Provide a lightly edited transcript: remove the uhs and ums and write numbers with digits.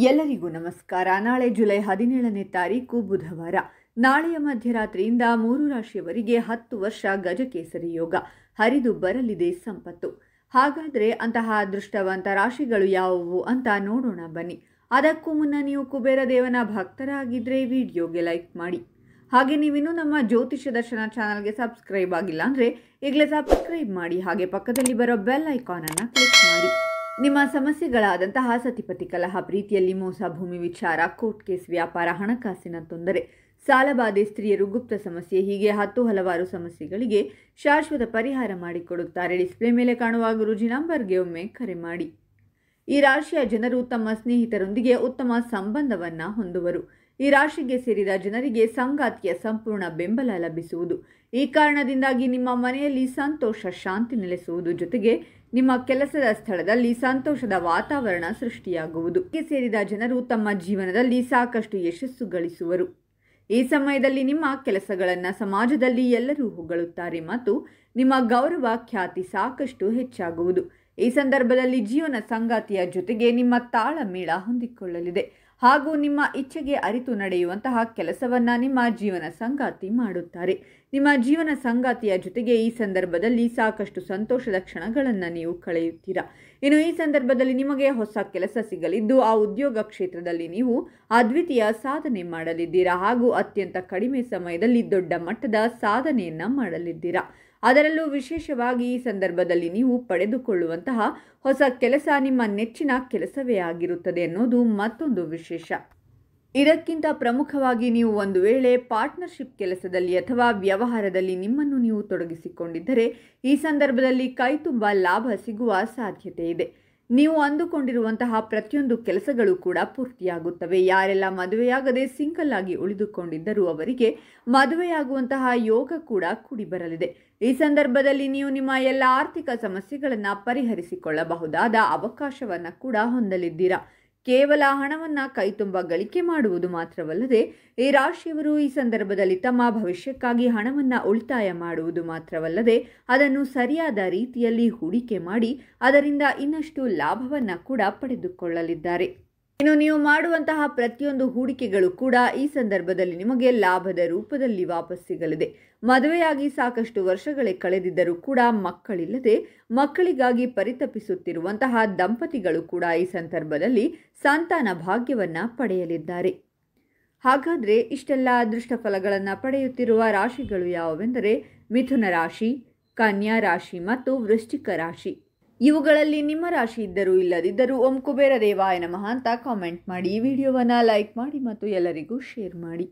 ಎಲ್ಲರಿಗೂ ನಮಸ್ಕಾರ. ನಾಳೆ ಜುಲೈ 17ನೇ ತಾರೀಕು ಬುಧವಾರ. ನಾಳೆಯ ಮಧ್ಯರಾತ್ರಿಯಿಂದ 3 ರಾಶಿಯವರಿಗೆ 10 ವರ್ಷ ಗಜಕೇಸರಿ ಯೋಗ ಹರಿದು ಬರಲಿದೆ ಸಂಪತ್ತು. ಹಾಗಾದರೆ ಅಂತಹ ಅದೃಷ್ಟವಂತ ರಾಶಿಗಳು ಯಾವುವು ಅಂತ ನೋಡೋಣ ಬನ್ನಿ. ಅದಕ್ಕೂ ಮುನ್ನ ನೀವು ಕುಬೇರ ದೇವನ ಭಕ್ತರಾಗಿದ್ದರೆ ವಿಡಿಯೋಗೆ ಲೈಕ್ ಮಾಡಿ. ಹಾಗೆ ನೀವಿನ್ನೂ ನಮ್ಮ ಜ್ಯೋತಿಷ ದರ್ಶನ ಚಾನಲ್ಗೆ ಸಬ್ಸ್ಕ್ರೈಬ್ ಆಗಿಲ್ಲ ಅಂದರೆ ಈಗಲೇ ಸಬ್ಸ್ಕ್ರೈಬ್ ಮಾಡಿ. ಹಾಗೆ ಪಕ್ಕದಲ್ಲಿ ಬರೋ ಬೆಲ್ ಐಕಾನನ್ನು ಕ್ಲಿಕ್ ಮಾಡಿ. ನಿಮ್ಮ ಸಮಸ್ಯೆಗಳಾದಂತಹ ಸತಿಪತಿ ಕಲಹ, ಪ್ರೀತಿಯಲ್ಲಿ ಮೋಸ, ಭೂಮಿ ವಿಚಾರ, ಕೋರ್ಟ್ ಕೇಸ್, ವ್ಯಾಪಾರ, ಹಣಕಾಸಿನ ತೊಂದರೆ, ಸಾಲಬಾಧೆ, ಸ್ತ್ರೀಯರು, ಗುಪ್ತ ಸಮಸ್ಯೆ, ಹೀಗೆ ಹಲವಾರು ಸಮಸ್ಯೆಗಳಿಗೆ ಶಾಶ್ವತ ಪರಿಹಾರ ಮಾಡಿಕೊಡುತ್ತಾರೆ. ಡಿಸ್ಪ್ಲೇ ಮೇಲೆ ಕಾಣುವ ಗುರೂಜಿ ನಂಬರ್ಗೆ ಒಮ್ಮೆ ಕರೆ ಮಾಡಿ. ಈ ರಾಶಿಯ ಜನರು ತಮ್ಮ ಸ್ನೇಹಿತರೊಂದಿಗೆ ಉತ್ತಮ ಸಂಬಂಧವನ್ನು ಹೊಂದುವರು. ಈ ರಾಶಿಗೆ ಸೇರಿದ ಜನರಿಗೆ ಸಂಗಾತಿಯ ಸಂಪೂರ್ಣ ಬೆಂಬಲ ಲಭಿಸುವುದು. ಈ ಕಾರಣದಿಂದಾಗಿ ನಿಮ್ಮ ಮನೆಯಲ್ಲಿ ಸಂತೋಷ, ಶಾಂತಿ ನೆಲೆಸುವುದು. ಜೊತೆಗೆ ನಿಮ್ಮ ಕೆಲಸದ ಸ್ಥಳದಲ್ಲಿ ಸಂತೋಷದ ವಾತಾವರಣ ಸೃಷ್ಟಿಯಾಗುವುದು. ಇದಕ್ಕೆ ಸೇರಿದ ಜನರು ತಮ್ಮ ಜೀವನದಲ್ಲಿ ಸಾಕಷ್ಟು ಯಶಸ್ಸು ಗಳಿಸುವರು. ಈ ಸಮಯದಲ್ಲಿ ನಿಮ್ಮ ಕೆಲಸಗಳನ್ನು ಸಮಾಜದಲ್ಲಿ ಎಲ್ಲರೂ ಹೊಗಳುತ್ತಾರೆ ಮತ್ತು ನಿಮ್ಮ ಗೌರವ, ಖ್ಯಾತಿ ಸಾಕಷ್ಟು ಹೆಚ್ಚಾಗುವುದು. ಈ ಸಂದರ್ಭದಲ್ಲಿ ಜೀವನ ಸಂಗಾತಿಯ ಜೊತೆಗೆ ನಿಮ್ಮ ತಾಳಮೇಳ ಹೊಂದಿಕೊಳ್ಳಲಿದೆ ಹಾಗೂ ನಿಮ್ಮ ಇಚ್ಛೆಗೆ ಅರಿತು ನಡೆಯುವಂತಹ ಕೆಲಸವನ್ನು ನಿಮ್ಮ ಜೀವನ ಸಂಗಾತಿ ಮಾಡುತ್ತಾರೆ. ನಿಮ್ಮ ಜೀವನ ಸಂಗಾತಿಯ ಜೊತೆಗೆ ಈ ಸಂದರ್ಭದಲ್ಲಿ ಸಾಕಷ್ಟು ಸಂತೋಷದ ಕ್ಷಣಗಳನ್ನು ನೀವು ಕಳೆಯುತ್ತೀರಾ. ಇನ್ನು ಈ ಸಂದರ್ಭದಲ್ಲಿ ನಿಮಗೆ ಹೊಸ ಕೆಲಸ ಸಿಗಲಿದ್ದು ಆ ಉದ್ಯೋಗ ಕ್ಷೇತ್ರದಲ್ಲಿ ನೀವು ಅದ್ವಿತೀಯ ಸಾಧನೆ ಮಾಡಲಿದ್ದೀರಾ ಹಾಗೂ ಅತ್ಯಂತ ಕಡಿಮೆ ಸಮಯದಲ್ಲಿ ದೊಡ್ಡ ಮಟ್ಟದ ಸಾಧನೆಯನ್ನು ಮಾಡಲಿದ್ದೀರಾ. ಅದರಲ್ಲೂ ವಿಶೇಷವಾಗಿ ಈ ಸಂದರ್ಭದಲ್ಲಿ ನೀವು ಪಡೆದುಕೊಳ್ಳುವಂತಹ ಹೊಸ ಕೆಲಸ ನಿಮ್ಮ ನೆಚ್ಚಿನ ಕೆಲಸವೇ ಆಗಿರುತ್ತದೆ ಅನ್ನೋದು ಮತ್ತೊಂದು ವಿಶೇಷ. ಇದಕ್ಕಿಂತ ಪ್ರಮುಖವಾಗಿ ನೀವು ಒಂದು ವೇಳೆ ಪಾರ್ಟ್ನರ್ಶಿಪ್ ಕೆಲಸದಲ್ಲಿ ಅಥವಾ ವ್ಯವಹಾರದಲ್ಲಿ ನಿಮ್ಮನ್ನು ನೀವು ತೊಡಗಿಸಿಕೊಂಡಿದ್ದರೆ ಈ ಸಂದರ್ಭದಲ್ಲಿ ಕೈತುಂಬ ಲಾಭ ಸಿಗುವ ಸಾಧ್ಯತೆ ಇದೆ. ನೀವು ಅಂದುಕೊಂಡಿರುವಂತಹ ಪ್ರತಿಯೊಂದು ಕೆಲಸಗಳು ಕೂಡ ಪೂರ್ತಿಯಾಗುತ್ತವೆ. ಯಾರೆಲ್ಲ ಮದುವೆಯಾಗದೆ ಸಿಂಗಲ್ ಆಗಿ ಉಳಿದುಕೊಂಡಿದ್ದರೂ ಅವರಿಗೆ ಮದುವೆಯಾಗುವಂತಹ ಯೋಗ ಕೂಡ ಕೂಡಿ ಬರಲಿದೆ. ಈ ಸಂದರ್ಭದಲ್ಲಿ ನೀವು ನಿಮ್ಮ ಎಲ್ಲ ಆರ್ಥಿಕ ಸಮಸ್ಯೆಗಳನ್ನು ಪರಿಹರಿಸಿಕೊಳ್ಳಬಹುದಾದ ಅವಕಾಶವನ್ನು ಕೂಡ ಹೊಂದಲಿದ್ದೀರಾ. ಕೇವಲ ಹಣವನ್ನು ಕೈತುಂಬ ಗಳಿಕೆ ಮಾಡುವುದು ಮಾತ್ರವಲ್ಲದೆ ಈ ರಾಶಿಯವರು ಈ ಸಂದರ್ಭದಲ್ಲಿ ತಮ್ಮ ಭವಿಷ್ಯಕ್ಕಾಗಿ ಹಣವನ್ನು ಉಳಿತಾಯ ಮಾಡುವುದು ಮಾತ್ರವಲ್ಲದೆ ಅದನ್ನು ಸರಿಯಾದ ರೀತಿಯಲ್ಲಿ ಹೂಡಿಕೆ ಮಾಡಿ ಅದರಿಂದ ಇನ್ನಷ್ಟು ಲಾಭವನ್ನು ಕೂಡ ಪಡೆದುಕೊಳ್ಳಲಿದ್ದಾರೆ. ಇನ್ನು ನೀವು ಮಾಡುವಂತಹ ಪ್ರತಿಯೊಂದು ಹೂಡಿಕೆಗಳು ಕೂಡ ಈ ಸಂದರ್ಭದಲ್ಲಿ ನಿಮಗೆ ಲಾಭದ ರೂಪದಲ್ಲಿ ವಾಪಸ್ ಸಿಗಲಿದೆ. ಮದುವೆಯಾಗಿ ಸಾಕಷ್ಟು ವರ್ಷಗಳೇ ಕಳೆದಿದ್ದರೂ ಕೂಡ ಮಕ್ಕಳಿಲ್ಲದೆ ಮಕ್ಕಳಿಗಾಗಿ ಪರಿತಪಿಸುತ್ತಿರುವಂತಹ ದಂಪತಿಗಳು ಕೂಡ ಈ ಸಂದರ್ಭದಲ್ಲಿ ಸಂತಾನ ಭಾಗ್ಯವನ್ನು ಪಡೆಯಲಿದ್ದಾರೆ. ಹಾಗಾದರೆ ಇಷ್ಟೆಲ್ಲ ಅದೃಷ್ಟ ಫಲಗಳನ್ನು ಪಡೆಯುತ್ತಿರುವ ರಾಶಿಗಳು ಯಾವುವೆಂದರೆ ಮಿಥುನ ರಾಶಿ, ಕನ್ಯಾ ರಾಶಿ ಮತ್ತು ವೃಶ್ಚಿಕ ರಾಶಿ. ಇವುಗಳಲ್ಲಿ ನಿಮ್ಮ ರಾಶಿ ಇದ್ದರೂ ಇಲ್ಲದಿದ್ದರೂ ಓಂ ಕುಬೇರ ದೇವಾಯ ನಮಃ ಅಂತ ಕಾಮೆಂಟ್ ಮಾಡಿ. ಈ ವಿಡಿಯೋವನ್ನು ಲೈಕ್ ಮಾಡಿ ಮತ್ತು ಎಲ್ಲರಿಗೂ ಶೇರ್ ಮಾಡಿ.